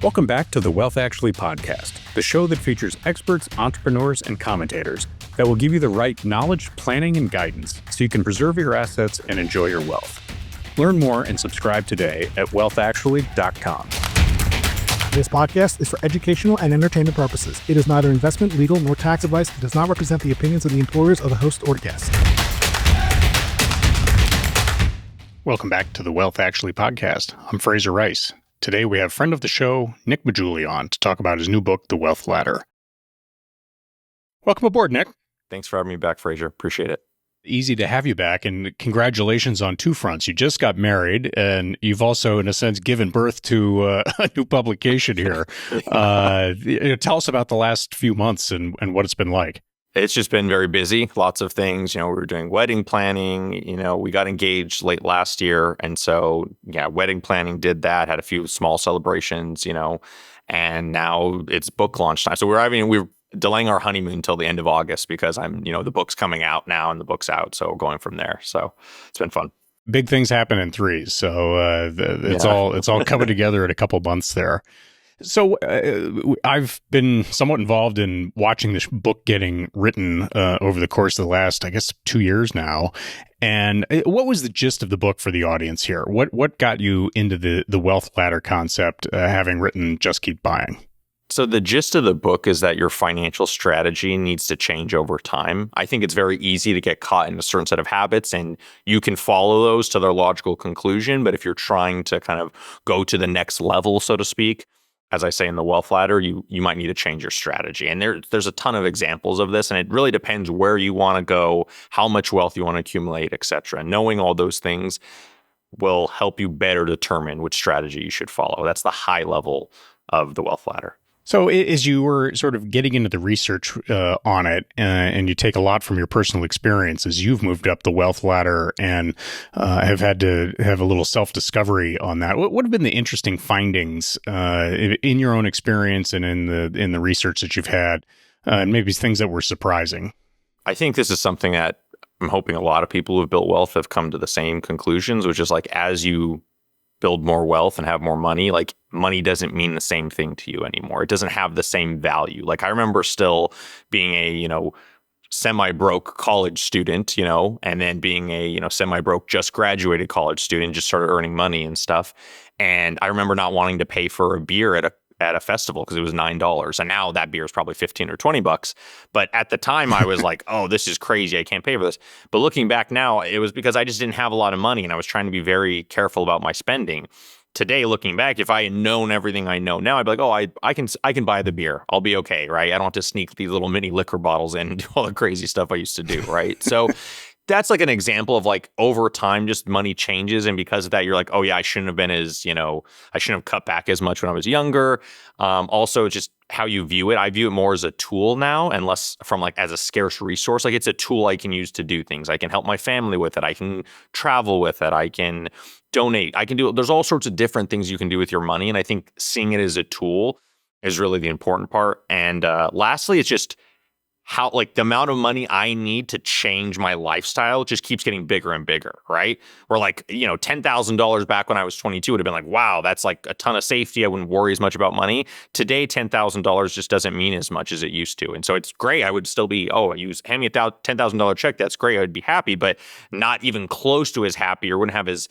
Welcome back to the Wealth Actually podcast, the show that features experts, entrepreneurs, and commentators that will give you the right knowledge, planning, and guidance so you can preserve your assets and enjoy your wealth. Learn more and subscribe today at wealthactually.com. This podcast is for educational and entertainment purposes. It is neither investment, legal, nor tax advice. It does not represent the opinions of the employers of the host or guest. Welcome back to the Wealth Actually podcast. I'm Fraser Rice. Today we have friend of the show, Nick MAGGIULLI, on to talk about his new book, The Wealth Ladder. Welcome aboard, Nick. Thanks for having me back, Fraser. Appreciate it. Easy to have you back, and congratulations on two fronts. You just got married, and you've also, in a sense, given birth to a new publication here. Tell us about the last few months and what it's been like. It's just been very busy. Lots of things. We were doing wedding planning. We got engaged late last year. And so, wedding planning did that, had a few small celebrations, and now it's book launch time. So we're delaying our honeymoon until the end of August because the book's coming out now and the book's out. So we're going from there. So it's been fun. Big things happen in threes. So it's all coming together in a couple months there. So I've been somewhat involved in watching this book getting written over the course of the last, 2 years now. And what was the gist of the book for the audience here? What got you into the wealth ladder concept, having written Just Keep Buying? So the gist of the book is that your financial strategy needs to change over time. I think it's very easy to get caught in a certain set of habits, and you can follow those to their logical conclusion. But if you're trying to kind of go to the next level, so to speak, as I say in the wealth ladder, you might need to change your strategy. And there's a ton of examples of this, and it really depends where you want to go, how much wealth you want to accumulate, et cetera. Knowing all those things will help you better determine which strategy you should follow. That's the high level of the wealth ladder. So as you were sort of getting into the research on it, and you take a lot from your personal experiences, you've moved up the wealth ladder and have had to have a little self-discovery on that. What have been the interesting findings in your own experience and in the research that you've had, and maybe things that were surprising? I think this is something that I'm hoping a lot of people who have built wealth have come to the same conclusions, which is like as you build more wealth and have more money, like money doesn't mean the same thing to you anymore. It doesn't have the same value. Like I remember still being a, semi-broke college student, and then being a, semi-broke just graduated college student, just started earning money and stuff. And I remember not wanting to pay for a beer at a festival because it was $9. And now that beer is probably $15 or $20. But at the time I was like, oh, this is crazy. I can't pay for this. But looking back now, it was because I just didn't have a lot of money and I was trying to be very careful about my spending. Today, looking back, if I had known everything I know now, I'd be like, oh, I can buy the beer. I'll be okay, right? I don't have to sneak these little mini liquor bottles in and do all the crazy stuff I used to do, right? So that's like an example of like over time, just money changes. And because of that, you're like, oh yeah, I shouldn't have been as, I shouldn't have cut back as much when I was younger. Also just how you view it. I view it more as a tool now and less from like as a scarce resource. Like it's a tool I can use to do things. I can help my family with it. I can travel with it. I can donate. There's all sorts of different things you can do with your money. And I think seeing it as a tool is really the important part. And lastly, it's just how like the amount of money I need to change my lifestyle just keeps getting bigger and bigger, right? Where like, $10,000 back when I was 22 would have been like, wow, that's like a ton of safety. I wouldn't worry as much about money. Today, $10,000 just doesn't mean as much as it used to. And so it's great. I would still be, hand me a $10,000 check. That's great. I'd be happy, but not even close to as happy or wouldn't have as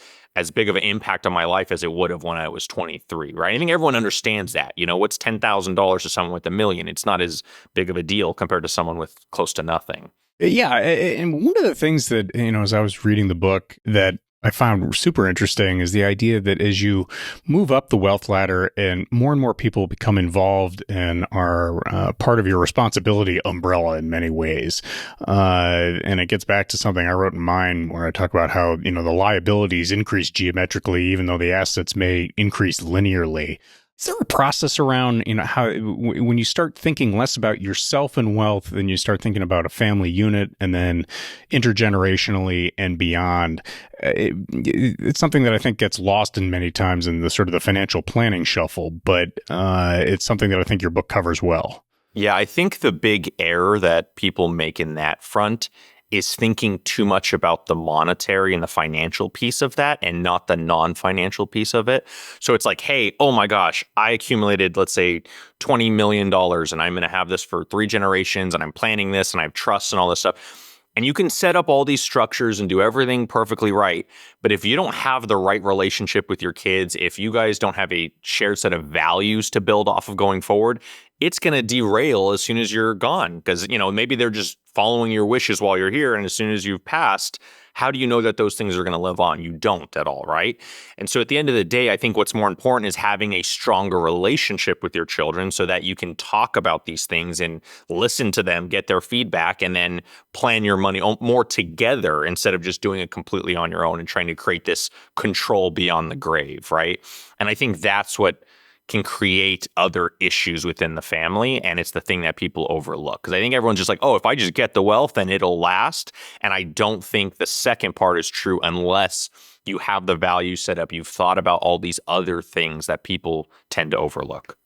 big of an impact on my life as it would have when I was 23, right? I think everyone understands that. What's $10,000 to someone with $1 million? It's not as big of a deal compared to someone with close to nothing. Yeah. And one of the things that, as I was reading the book that I found super interesting is the idea that as you move up the wealth ladder and more people become involved and are part of your responsibility umbrella in many ways. And it gets back to something I wrote in mine where I talk about how, the liabilities increase geometrically, even though the assets may increase linearly. Is there a process around, how when you start thinking less about yourself and wealth, then you start thinking about a family unit and then intergenerationally and beyond? It's something that I think gets lost in many times in the sort of the financial planning shuffle, but it's something that I think your book covers well. Yeah, I think the big error that people make in that front is thinking too much about the monetary and the financial piece of that and not the non-financial piece of it. So it's like, hey, oh my gosh, I accumulated, let's say, $20 million and I'm going to have this for 3 generations and I'm planning this and I have trusts and all this stuff. And you can set up all these structures and do everything perfectly right. But if you don't have the right relationship with your kids, if you guys don't have a shared set of values to build off of going forward, it's going to derail as soon as you're gone. Because, maybe they're just following your wishes while you're here. And as soon as you've passed, how do you know that those things are going to live on? You don't at all, right? And so at the end of the day, I think what's more important is having a stronger relationship with your children so that you can talk about these things and listen to them, get their feedback, and then plan your money more together instead of just doing it completely on your own and trying to create this control beyond the grave, right? And I think that's what can create other issues within the family. And it's the thing that people overlook. Because I think everyone's just like, oh, if I just get the wealth, then it'll last. And I don't think the second part is true unless you have the value set up. You've thought about all these other things that people tend to overlook.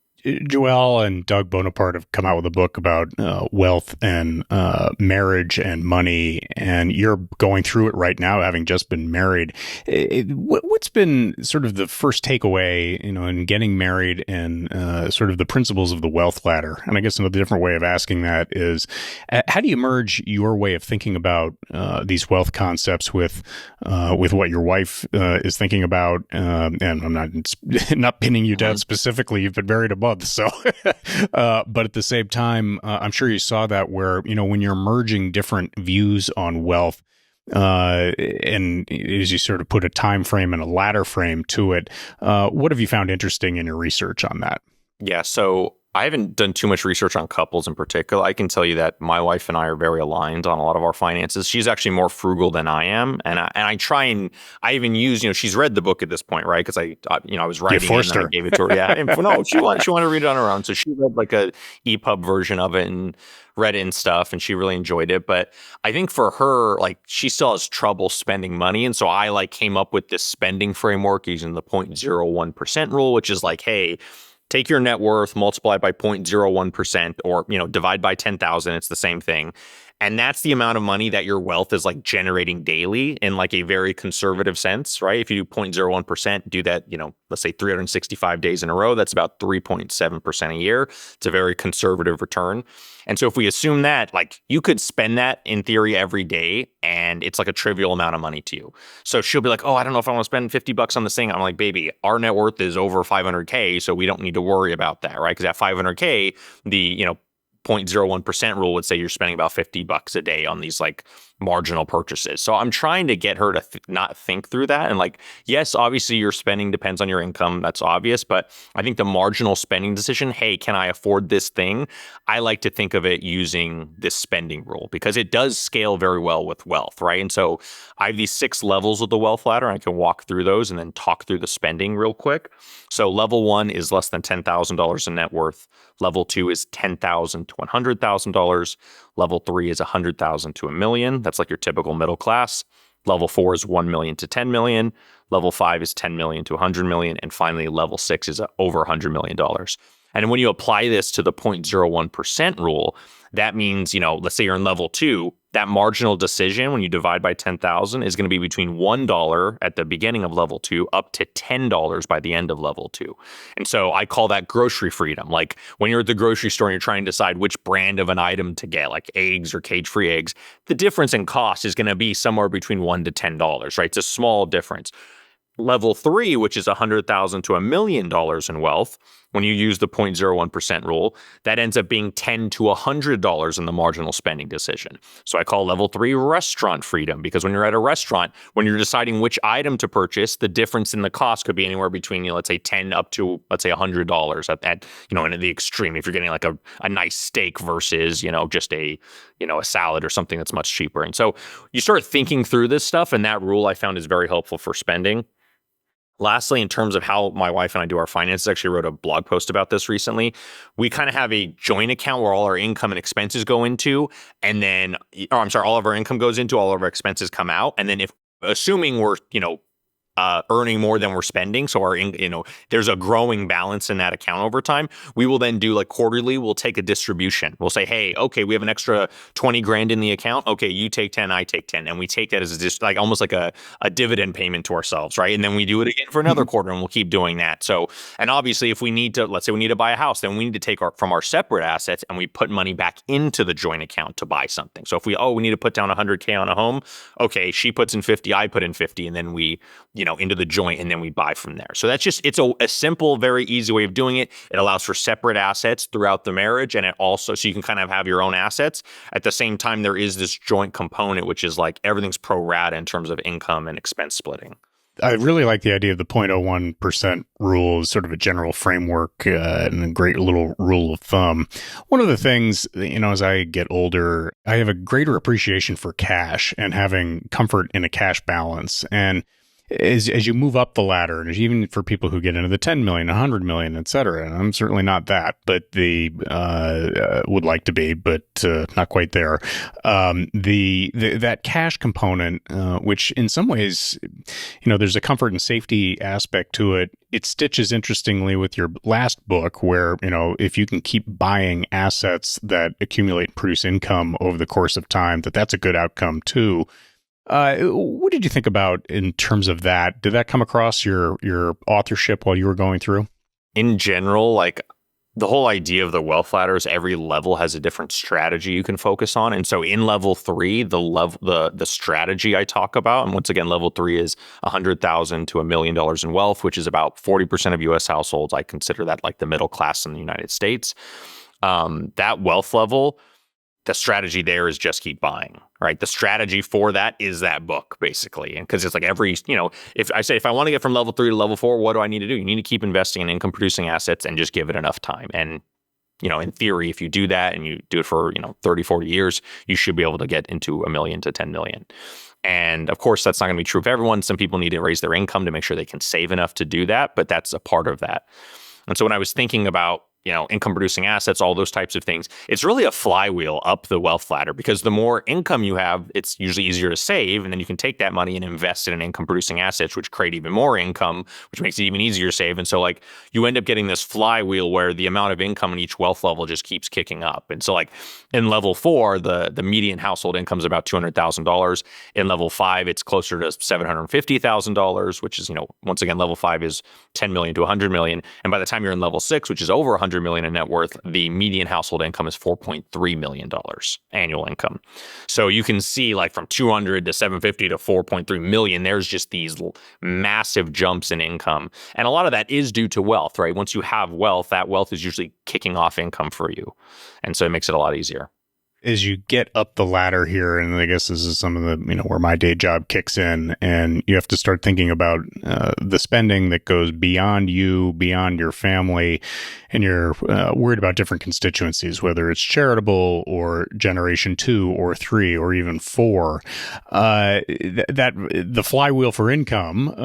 Joel and Doug Bonaparte have come out with a book about wealth and marriage and money, and you're going through it right now, having just been married. What's been sort of the first takeaway, in getting married and sort of the principles of the wealth ladder? And I guess another different way of asking that is, how do you merge your way of thinking about these wealth concepts with what your wife is thinking about? And I'm not pinning you down specifically. You've been married a month. So, but at the same time, I'm sure you saw that where, when you're merging different views on wealth, and as you sort of put a time frame and a ladder frame to it, what have you found interesting in your research on that? Yeah, so I haven't done too much research on couples in particular. I can tell you that my wife and I are very aligned on a lot of our finances. She's actually more frugal than I am, and I try and I even use, she's read the book at this point, right? Because I was writing you forced it and her. I gave it to her. Yeah, and no, she wanted to read it on her own, so she read like a EPUB version of it and read it and stuff, and she really enjoyed it. But I think for her, like, she still has trouble spending money, and so I came up with this spending framework using the 0.01% rule, which is like, hey, take your net worth, multiply it by 0.01%, or, divide by 10,000. It's the same thing. And that's the amount of money that your wealth is generating daily in a very conservative sense, right? If you do 0.01%, do that, let's say 365 days in a row, that's about 3.7% a year. It's a very conservative return. And so if we assume that, you could spend that in theory every day and it's a trivial amount of money to you. So she'll be like, oh, I don't know if I want to spend $50 on this thing. I'm like, baby, our net worth is over 500K, so we don't need to worry about that, right? Because at 500K, the, 0.01% rule would say you're spending about $50 a day on these marginal purchases. So I'm trying to get her to not think through that. And yes, obviously your spending depends on your income. That's obvious. But I think the marginal spending decision, hey, can I afford this thing? I like to think of it using this spending rule because it does scale very well with wealth, right? And so I have these 6 levels of the wealth ladder. And I can walk through those and then talk through the spending real quick. So level 1 is less than $10,000 in net worth. Level 2 is $10,000 to $100,000. Level 3 is $100,000 to $1 million. That's your typical middle class. Level 4 is $1 million to $10 million. Level 5 is $10 million to $100 million. And finally, level 6 is over $100 million. And when you apply this to the 0.01% rule, that means, let's say you're in level 2, that marginal decision when you divide by 10,000 is going to be between $1 at the beginning of level 2 up to $10 by the end of level 2. And so I call that grocery freedom. When you're at the grocery store and you're trying to decide which brand of an item to get, like eggs or cage-free eggs, the difference in cost is going to be somewhere between $1 to $10, right? It's a small difference. Level 3, which is $100,000 to $1 million in wealth, when you use the 0.01% rule, that ends up being $10 to $100 in the marginal spending decision. So I call level 3 restaurant freedom, because when you're at a restaurant, when you're deciding which item to purchase, the difference in the cost could be anywhere between, let's say 10 up to, let's say $100 at in the extreme. If you're getting a nice steak versus, just a salad or something that's much cheaper. And so you start thinking through this stuff, and that rule I found is very helpful for spending. Lastly, in terms of how my wife and I do our finances, I actually wrote a blog post about this recently. We kind of have a joint account where all our income and expenses go into, and then, all of our income goes into, all of our expenses come out. And then assuming we're, earning more than we're spending, so there's a growing balance in that account over time, we will then do like quarterly, we'll take a distribution. We'll say, hey, okay, we have an extra 20 grand in the account. Okay, you take 10, I take 10. And we take that as like almost like a dividend payment to ourselves, right? And then we do it again for another quarter, and we'll keep doing that. So, and obviously if we need to, let's say we need to buy a house, then we need to take from our separate assets and we put money back into the joint account to buy something. So if we need to put down 100K on a home, okay, she puts in 50, I put in 50, and then we, into the joint, and then we buy from there. So that's it's a simple, very easy way of doing it. It allows for separate assets throughout the marriage, and it also, so you can kind of have your own assets. At the same time, there is this joint component, which is like everything's pro rata in terms of income and expense splitting. I really like the idea of the 0.01% rule as sort of a general framework and a great little rule of thumb. One of the things, as I get older, I have a greater appreciation for cash and having comfort in a cash balance. And as you move up the ladder, and even for people who get into the 10 million, 100 million, et cetera, and I'm certainly not that, but would like to be, but not quite there. That cash component, which in some ways, there's a comfort and safety aspect to it. It stitches interestingly with your last book, where if you can keep buying assets that accumulate and produce income over the course of time, that's a good outcome too. What did you think about in terms of that? Did that come across your authorship while you were going through? In general, like the whole idea of the wealth ladder is every level has a different strategy you can focus on. And so in level 3, the strategy I talk about, and once again, level 3 is $100,000 to $1 million in wealth, which is about 40% of U.S. households. I consider that like the middle class in the United States. That wealth level, the strategy there is just keep buying, right? The strategy for that is that book, basically. And because it's like if I want to get from level 3 to level 4, what do I need to do? You need to keep investing in income producing assets and just give it enough time. And, in theory, if you do that and you do it for, 30, 40 years, you should be able to get into $1 million to 10 million. And of course, that's not going to be true for everyone. Some people need to raise their income to make sure they can save enough to do that, but that's a part of that. And so when I was thinking about income producing assets, all those types of things, it's really a flywheel up the wealth ladder, because the more income you have, it's usually easier to save. And then you can take that money and invest it in income producing assets, which create even more income, which makes it even easier to save. And so like you end up getting this flywheel where the amount of income in each wealth level just keeps kicking up. And so like in level 4, the median household income is about $200,000. In level 5, it's closer to $750,000, which is, once again, level 5 is 10 million to 100 million. And by the time you're in level 6, which is over 100 million in net worth, the median household income is $4.3 million annual income. So you can see like from 200 to 750 to 4.3 million, there's just these massive jumps in income. And a lot of that is due to wealth, right? Once you have wealth, that wealth is usually kicking off income for you. And so it makes it a lot easier. As you get up the ladder here, and I guess this is some of the, where my day job kicks in, and you have to start thinking about the spending that goes beyond you, beyond your family, and you're worried about different constituencies, whether it's charitable or generation 2 or 3 or even 4. The flywheel for income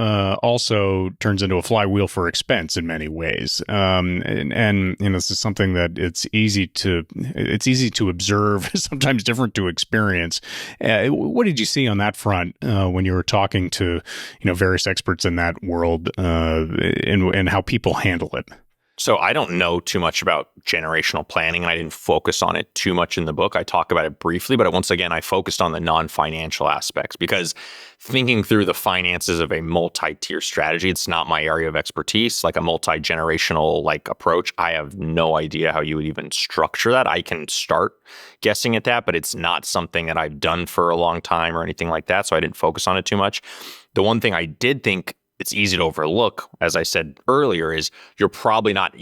also turns into a flywheel for expense in many ways. And this is something that it's easy to observe, sometimes different to experience. What did you see on that front when you were talking to various experts in that world and how people handle it? So I don't know too much about generational planning, and I didn't focus on it too much in the book. I talk about it briefly, but once again, I focused on the non-financial aspects, because thinking through the finances of a multi-tier strategy, it's not my area of expertise. Like a multi-generational approach, I have no idea how you would even structure that. I can start guessing at that, but it's not something that I've done for a long time or anything like that, so I didn't focus on it too much. The one thing I did think it's easy to overlook, as I said earlier, is you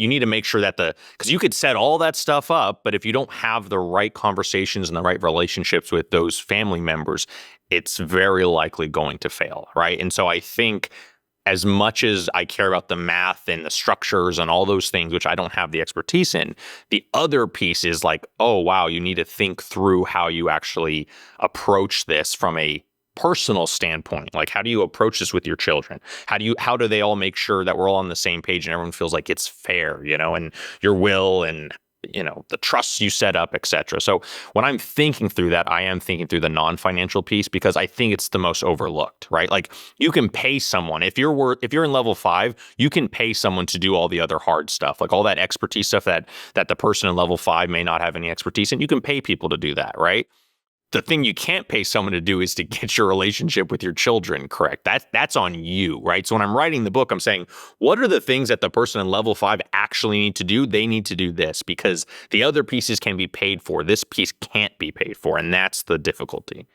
need to make sure that because you could set all that stuff up, but if you don't have the right conversations and the right relationships with those family members, it's very likely going to fail, right? And so I think as much as I care about the math and the structures and all those things, which I don't have the expertise in, the other piece is like, oh, wow, you need to think through how you actually approach this from a personal standpoint. Like, how do you approach this with your children? How do they all make sure that we're all on the same page and everyone feels like it's fair, and your will and the trusts you set up, etc. So when I'm thinking through that, I am thinking through the non-financial piece because I think it's the most overlooked, right? Like you can pay someone if you're in level 5, you can pay someone to do all the other hard stuff, like all that expertise stuff that the person in level 5 may not have any expertise in. You can pay people to do that, right? The thing you can't pay someone to do is to get your relationship with your children correct. That's on you, right? So when I'm writing the book, I'm saying, what are the things that the person in level 5 actually need to do? They need to do this because the other pieces can be paid for. This piece can't be paid for, and that's the difficulty.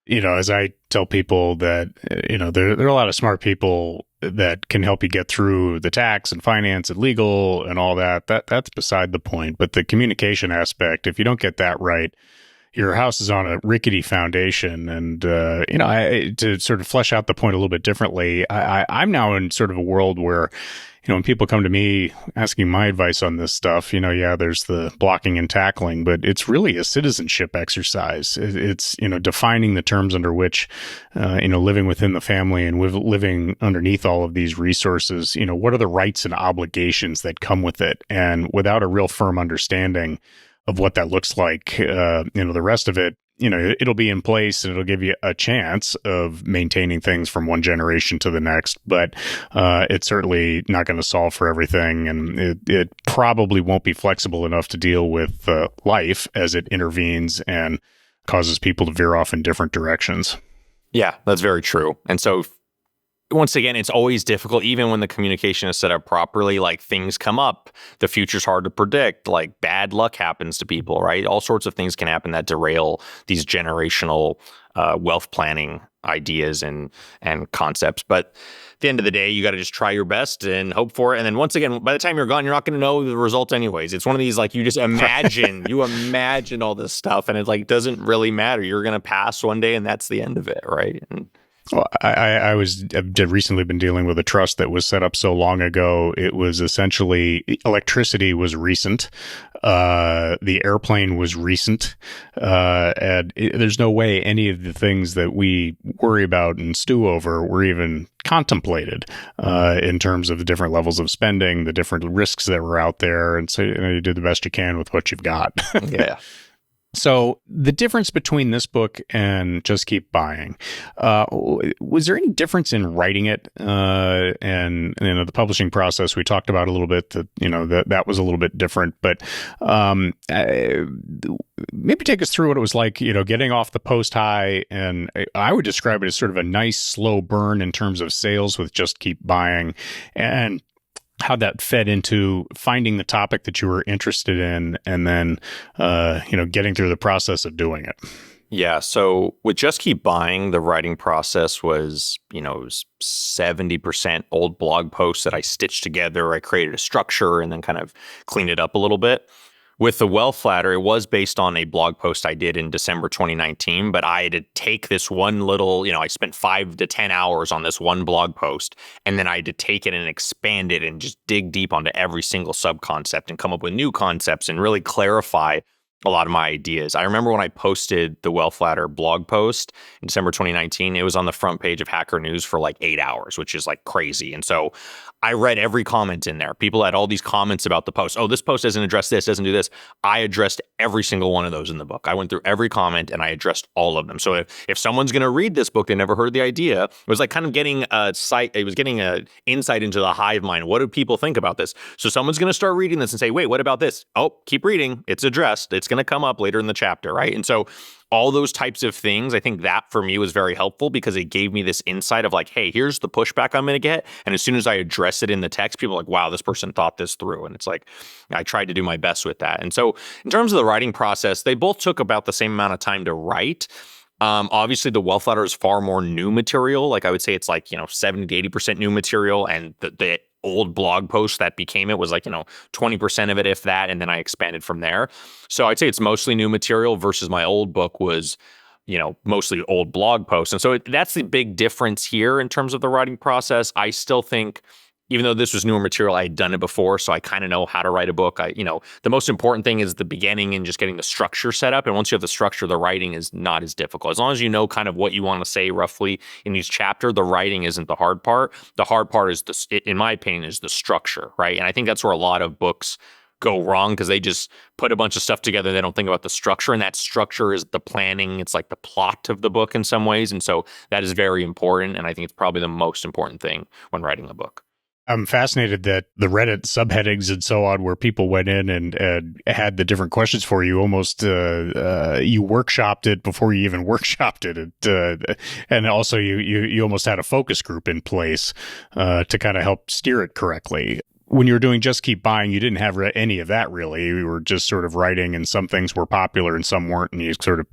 As I tell people that, there are a lot of smart people that can help you get through the tax and finance and legal and all that. That's beside the point. But the communication aspect, if you don't get that right, your house is on a rickety foundation. And, to sort of flesh out the point a little bit differently, I'm now in sort of a world where, when people come to me asking my advice on this stuff, there's the blocking and tackling, but it's really a citizenship exercise. It's, defining the terms under which, living within the family and living underneath all of these resources, what are the rights and obligations that come with it? And without a real firm understanding of what that looks like, the rest of it, it'll be in place and it'll give you a chance of maintaining things from one generation to the next, but it's certainly not going to solve for everything. And it probably won't be flexible enough to deal with life as it intervenes and causes people to veer off in different directions. Yeah, that's very true. And so once again, it's always difficult, even when the communication is set up properly, like things come up, the future's hard to predict, like bad luck happens to people, right? All sorts of things can happen that derail these generational wealth planning ideas and concepts. But at the end of the day, you got to just try your best and hope for it. And then once again, by the time you're gone, you're not going to know the results anyways. It's one of these, like, you just imagine, you imagine all this stuff and it like doesn't really matter. You're going to pass one day and that's the end of it, right? And well, I've recently been dealing with a trust that was set up so long ago. It was essentially electricity was recent. The airplane was recent. And there's no way any of the things that we worry about and stew over were even contemplated in terms of the different levels of spending, the different risks that were out there. And so you do the best you can with what you've got. Yeah. So the difference between this book and Just Keep Buying, was there any difference in writing it and the publishing process? We talked about a little bit that that was a little bit different, but maybe take us through what it was like, getting off the post high. And I would describe it as sort of a nice slow burn in terms of sales with Just Keep Buying, and how that fed into finding the topic that you were interested in and then, getting through the process of doing it. Yeah. So with Just Keep Buying, the writing process was, it was 70% old blog posts that I stitched together. I created a structure and then kind of cleaned it up a little bit. With the Wealth Ladder, it was based on a blog post I did in December 2019, but I had to take this one little, I spent 5 to 10 hours on this one blog post, and then I had to take it and expand it and just dig deep onto every single sub-concept and come up with new concepts and really clarify a lot of my ideas. I remember when I posted the Wealth Ladder blog post in December 2019, it was on the front page of Hacker News for like 8 hours, which is like crazy. And so I read every comment in there. People had all these comments about the post. Oh, this post doesn't address this, doesn't do this. I addressed every single one of those in the book. I went through every comment and I addressed all of them. So if someone's going to read this book, they never heard the idea. It was like kind of getting an insight into the hive mind. What do people think about this? So someone's going to start reading this and say, wait, what about this? Oh, keep reading. It's addressed. It's going to come up later in the chapter, right? And so all those types of things, I think that for me was very helpful because it gave me this insight of like, hey, here's the pushback I'm going to get. And as soon as I address it in the text, people are like, wow, this person thought this through. And it's like, I tried to do my best with that. And so in terms of the writing process, they both took about the same amount of time to write. Obviously, the Wealth Ladder is far more new material. Like I would say it's like, 70 to 80% new material. And the old blog post that became it was like, 20% of it, if that. And then I expanded from there. So I'd say it's mostly new material versus my old book was, mostly old blog posts. And so that's the big difference here in terms of the writing process. I still think, even though this was newer material, I had done it before, so I kind of know how to write a book. The most important thing is the beginning and just getting the structure set up. And once you have the structure, the writing is not as difficult. As long as you know kind of what you want to say roughly in each chapter, the writing isn't the hard part. The hard part is, in my opinion, is the structure, right? And I think that's where a lot of books go wrong because they just put a bunch of stuff together. They don't think about the structure, and that structure is the planning. It's like the plot of the book in some ways. And so that is very important. And I think it's probably the most important thing when writing a book. I'm fascinated that the Reddit subheadings and so on, where people went in and had the different questions for you, almost you workshopped it before you even workshopped it, and also you almost had a focus group in place to kind of help steer it correctly. When you were doing Just Keep Buying, you didn't have any of that really. You were just sort of writing, and some things were popular and some weren't, and you sort of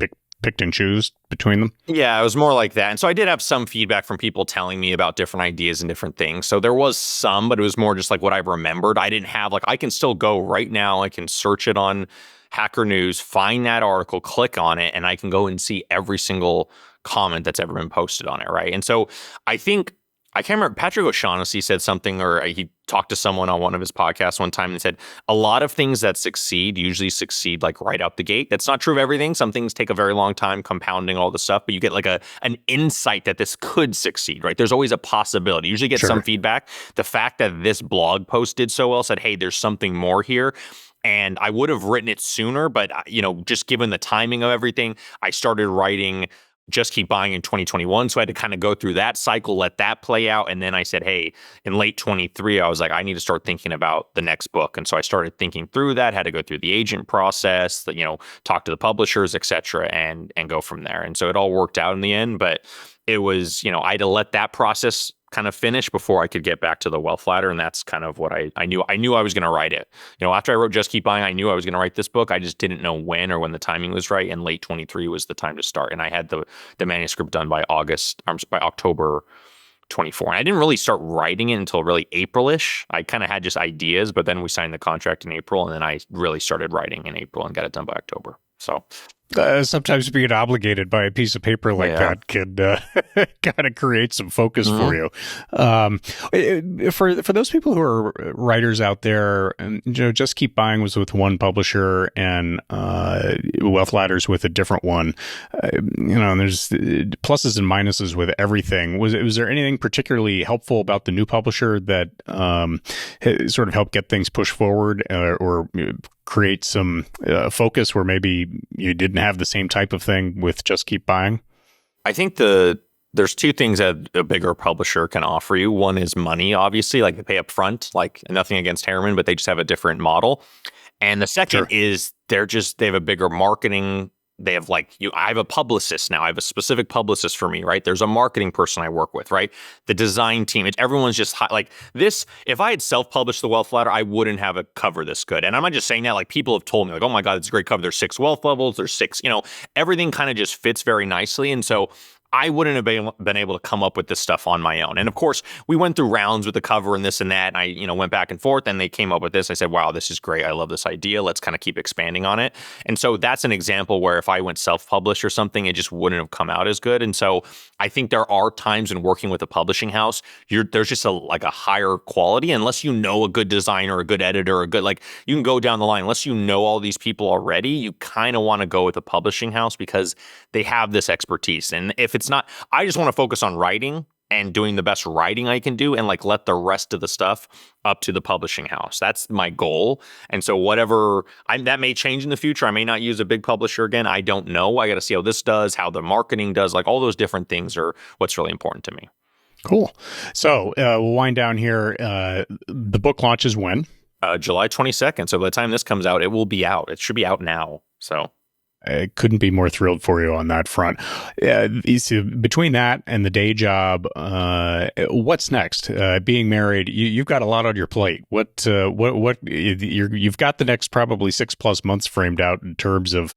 picked and choose between them? Yeah, it was more like that. And so I did have some feedback from people telling me about different ideas and different things. So there was some, but it was more just like what I remembered. I didn't have I can still go right now. I can search it on Hacker News, find that article, click on it, and I can go and see every single comment that's ever been posted on it, right? And so I think I can't remember, Patrick O'Shaughnessy said something, or he talked to someone on one of his podcasts one time and said, a lot of things that succeed usually succeed like right out the gate. That's not true of everything. Some things take a very long time compounding all the stuff, but you get like an insight that this could succeed, right? There's always a possibility. You usually get some feedback. The fact that this blog post did so well said, hey, there's something more here. And I would have written it sooner, but just given the timing of everything, I started writing Just Keep Buying in 2021. So I had to kind of go through that cycle, let that play out. And then I said, hey, in late 23, I was like, I need to start thinking about the next book. And so I started thinking through that, had to go through the agent process, talk to the publishers, et cetera, and go from there. And so it all worked out in the end. But it was, I had to let that process kind of finish before I could get back to the wealth ladder. And that's kind of what I knew. I knew I was going to write it. After I wrote Just Keep Buying, I knew I was going to write this book. I just didn't know when or when the timing was right. And late 23 was the time to start. And I had the manuscript done by October 24. And I didn't really start writing it until really April-ish. I kind of had just ideas, but then we signed the contract in April, and then I really started writing in April and got it done by October. So sometimes being obligated by a piece of paper like that could kind of create some focus for you. For those people who are writers out there, Just Keep Buying was with one publisher, and Wealth Ladder's with a different one. And there's pluses and minuses with everything. Was there anything particularly helpful about the new publisher that sort of helped get things pushed forward, or create some focus where maybe you didn't have the same type of thing with Just Keep Buying? I think there's two things that a bigger publisher can offer you. One is money, obviously, like they pay up front, like nothing against Harriman, but they just have a different model. And the second is they have a bigger marketing. They have I have a publicist now. I have a specific publicist for me, right? There's a marketing person I work with, right? The design team. Everyone's just like this. If I had self-published the Wealth Ladder, I wouldn't have a cover this good. And I'm not just saying that. Like, people have told me, like, oh my God, it's a great cover. There's 6 wealth levels. There's 6, everything kind of just fits very nicely. And so I wouldn't have been able to come up with this stuff on my own. And of course, we went through rounds with the cover and this and that. And I, went back and forth, and they came up with this. I said, wow, this is great. I love this idea. Let's kind of keep expanding on it. And so that's an example where if I went self-published or something, it just wouldn't have come out as good. And so I think there are times in working with a publishing house, there's just a higher quality, unless you know a good designer, a good editor, you can go down the line. Unless you know all these people already, you kind of want to go with a publishing house because they have this expertise. And if it's not, I just want to focus on writing and doing the best writing I can do, and let the rest of the stuff up to the publishing house. That's my goal. And so that may change in the future. I may not use a big publisher again. I don't know. I got to see how this does, how the marketing does, all those different things are what's really important to me. Cool. So we'll wind down here. The book launches when? July 22nd. So by the time this comes out, it will be out. It should be out now. So I couldn't be more thrilled for you on that front. Between that and the day job, what's next? Being married, you've got a lot on your plate. What you've got the next probably 6+ months framed out in terms of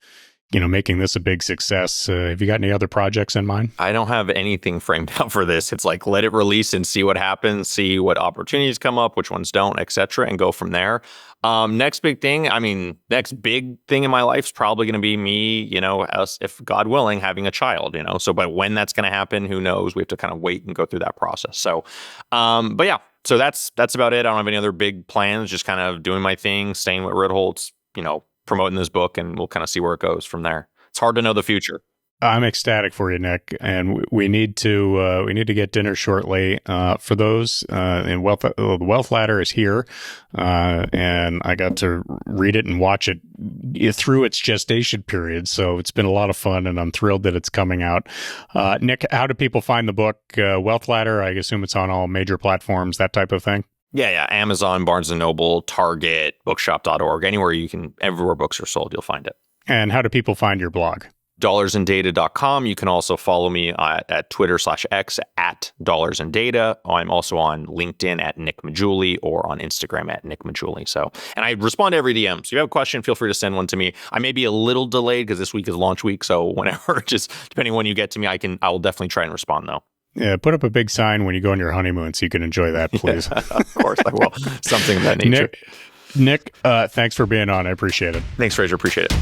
making this a big success. Have you got any other projects in mind? I don't have anything framed out for this. It's let it release and see what happens, see what opportunities come up, which ones don't, et cetera, and go from there. Next big thing in my life is probably going to be me, if God willing, having a child, So, but when that's going to happen, who knows? We have to kind of wait and go through that process. So, but yeah, so that's about it. I don't have any other big plans, just kind of doing my thing, staying with Ritholtz, promoting this book, and we'll kind of see where it goes from there. It's hard to know the future. I'm ecstatic for you, Nick, and we need to get dinner shortly. For those, and the Wealth Ladder is here, and I got to read it and watch it through its gestation period. So it's been a lot of fun, and I'm thrilled that it's coming out. Nick, how do people find the book? Wealth Ladder, I assume it's on all major platforms, that type of thing. Yeah. Amazon, Barnes & Noble, Target, bookshop.org, everywhere books are sold, you'll find it. And how do people find your blog? dollarsandData.com. You can also follow me at Twitter/X at dollarsandData. I'm also on LinkedIn at Nick MAGGIULLI or on Instagram at Nick MAGGIULLI. And I respond to every DM. So if you have a question, feel free to send one to me. I may be a little delayed because this week is launch week. So whenever, just depending on when you get to me, I will definitely try and respond though. Yeah, put up a big sign when you go on your honeymoon so you can enjoy that, please. Yeah, of course I will. Something of that nature. Nick, thanks for being on. I appreciate it. Thanks, Fraser. Appreciate it.